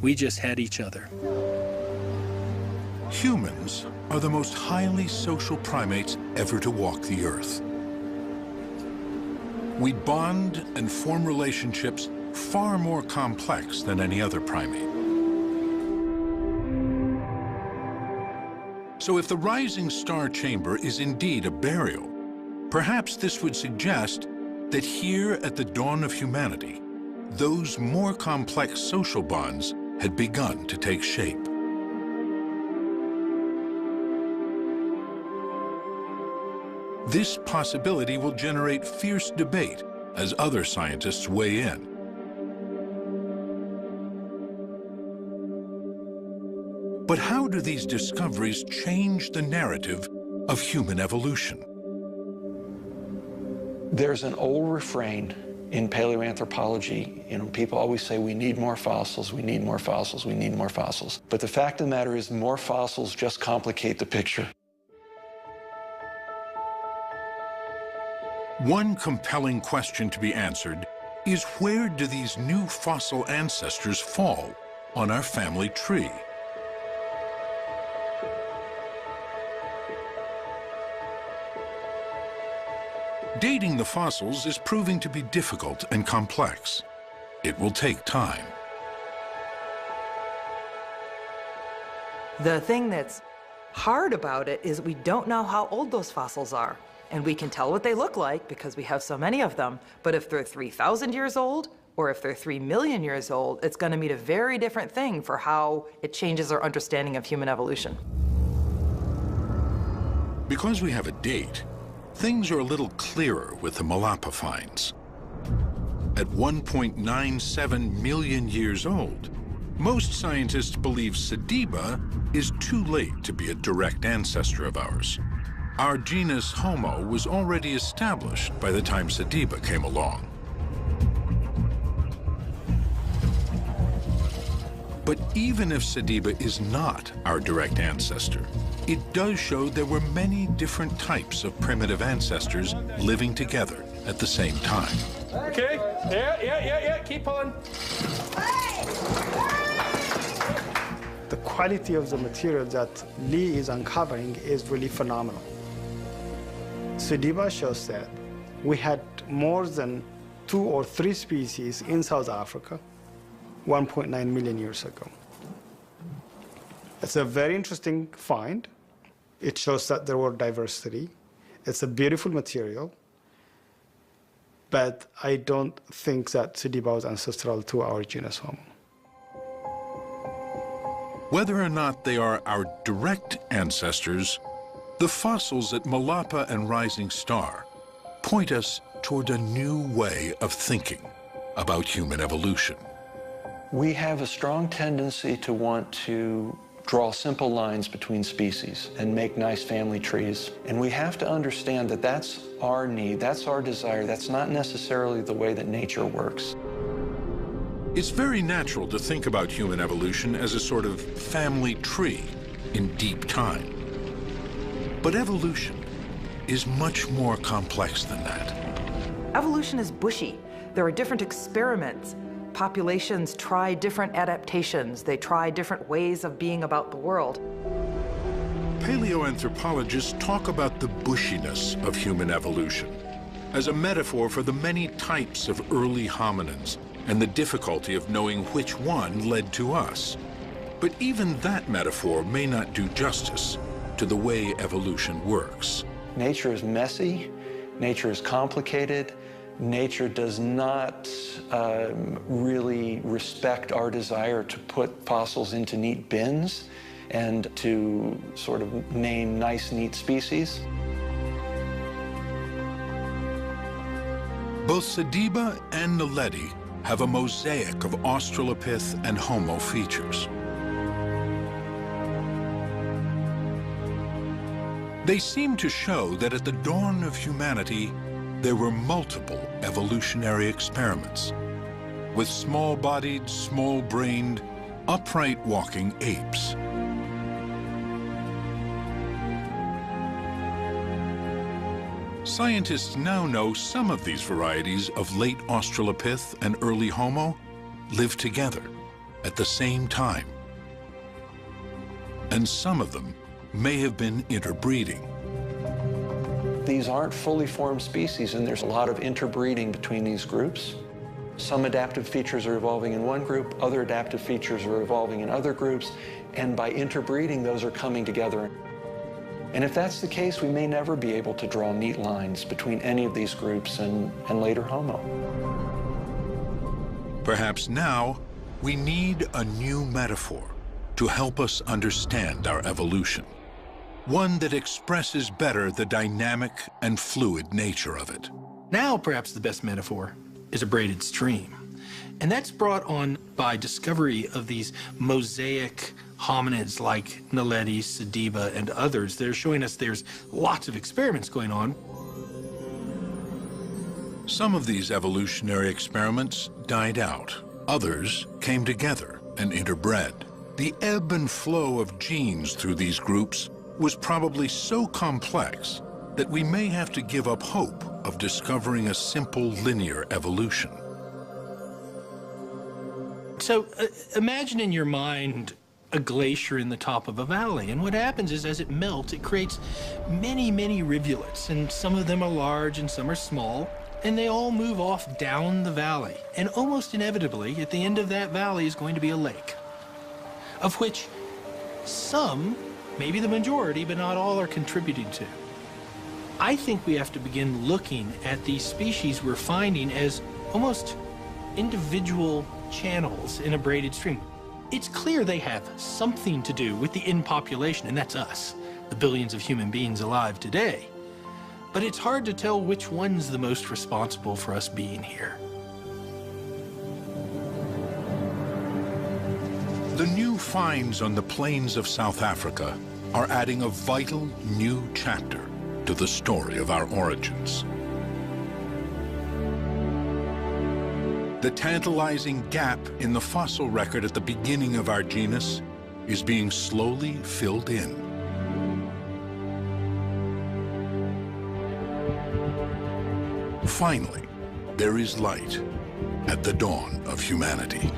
We just had each other. Humans are the most highly social primates ever to walk the earth. We bond and form relationships far more complex than any other primate. So if the rising star chamber is indeed a burial, perhaps this would suggest that here at the dawn of humanity, those more complex social bonds had begun to take shape. This possibility will generate fierce debate as other scientists weigh in. But how do these discoveries change the narrative of human evolution? There's an old refrain in paleoanthropology. People always say, we need more fossils, we need more fossils, we need more fossils. But the fact of the matter is, more fossils just complicate the picture. One compelling question to be answered is, where do these new fossil ancestors fall on our family tree? Dating the fossils is proving to be difficult and complex. It will take time. The thing that's hard about it is we don't know how old those fossils are. And we can tell what they look like because we have so many of them. But if they're 3,000 years old, or if they're 3 million years old, it's going to mean a very different thing for how it changes our understanding of human evolution. Because we have a date, things are a little clearer with the Malapa finds. At 1.97 million years old, most scientists believe Sediba is too late to be a direct ancestor of ours. Our genus Homo was already established by the time Sediba came along. But even if Sediba is not our direct ancestor, it does show there were many different types of primitive ancestors living together at the same time. Okay, yeah, keep on. The quality of the material that Lee is uncovering is really phenomenal. Sediba shows that we had more than 2 or 3 species in South Africa 1.9 million years ago. It's a very interesting find. It shows that there were diversity. It's a beautiful material, but I don't think that Sediba was ancestral to our genus Homo. Whether or not they are our direct ancestors, the fossils at Malapa and Rising Star point us toward a new way of thinking about human evolution. We have a strong tendency to want to draw simple lines between species and make nice family trees. And we have to understand that that's our need, that's our desire, that's not necessarily the way that nature works. It's very natural to think about human evolution as a sort of family tree in deep time. But evolution is much more complex than that. Evolution is bushy. There are different experiments. Populations try different adaptations. They try different ways of being about the world. Paleoanthropologists talk about the bushiness of human evolution as a metaphor for the many types of early hominins and the difficulty of knowing which one led to us. But even that metaphor may not do justice to the way evolution works. Nature is messy, nature is complicated, nature does not really respect our desire to put fossils into neat bins and to sort of name nice, neat species. Both Sediba and Naledi have a mosaic of Australopith and Homo features. They seem to show that at the dawn of humanity, there were multiple evolutionary experiments with small-bodied, small-brained, upright walking apes. Scientists now know some of these varieties of late Australopith and early Homo live together at the same time. And some of them may have been interbreeding. These aren't fully formed species, and there's a lot of interbreeding between these groups. Some adaptive features are evolving in one group, other adaptive features are evolving in other groups, and by interbreeding, those are coming together. And if that's the case, we may never be able to draw neat lines between any of these groups and later Homo. Perhaps now we need a new metaphor to help us understand our evolution. One that expresses better the dynamic and fluid nature of it. Now, perhaps the best metaphor is a braided stream. And that's brought on by discovery of these mosaic hominids like Naledi, Sediba, and others. They're showing us there's lots of experiments going on. Some of these evolutionary experiments died out. Others came together and interbred. The ebb and flow of genes through these groups was probably so complex that we may have to give up hope of discovering a simple linear evolution. So imagine in your mind a glacier in the top of a valley, and what happens is as it melts, it creates many, many rivulets, and some of them are large and some are small, and they all move off down the valley. And almost inevitably, at the end of that valley is going to be a lake, of which some, maybe the majority, but not all, are contributing to. I think we have to begin looking at these species we're finding as almost individual channels in a braided stream. It's clear they have something to do with the in-population, and that's us, the billions of human beings alive today. But it's hard to tell which one's the most responsible for us being here. The new finds on the plains of South Africa are adding a vital new chapter to the story of our origins. The tantalizing gap in the fossil record at the beginning of our genus is being slowly filled in. Finally, there is light at the dawn of humanity.